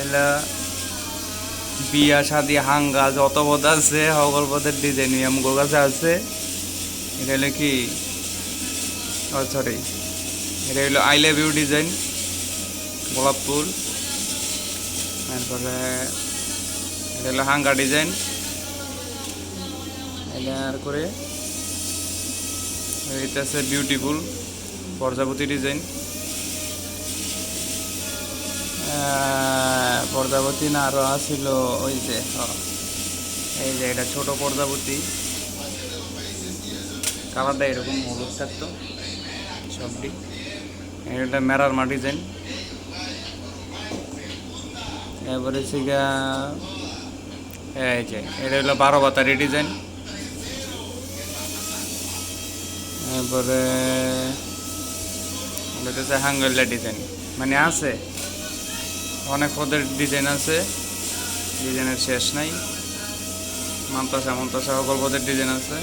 এলা বিয়া শাদি হাঙ্গা যত পদ আছে সকল পদের ডিজাইন আমগোর কাছে আছে। এটা হলো কি, ও সরি, এটা হলো আই লাভ ইউ ডিজাইন, গোলাপ ফুল। তারপরে এটা হলো হাঙ্গা ডিজাইন। এটা আর করে এটা আছে বিউটিফুল প্রজাপতি ডিজাইন। প্রজাপতি না আরো আছিল ওই যে, এই যে এটা ছোট প্রজাপতি, কালারটা এরকম হলুদ থাকতো সবটি। এটা মেরার মা ডিজাইন। এরপরে সিগা এই যে এটা হলো 12 বাতারি ডিজাইন। এরপরে এটা হচ্ছে হাঙ্গেরিয়া ডিজাইন। মানে আছে অনেক পদের ডিজাইন আছে, ডিজাইনের শেষ নাই। মান্তাসা মন্তাসা সকল পদের ডিজাইন আছে।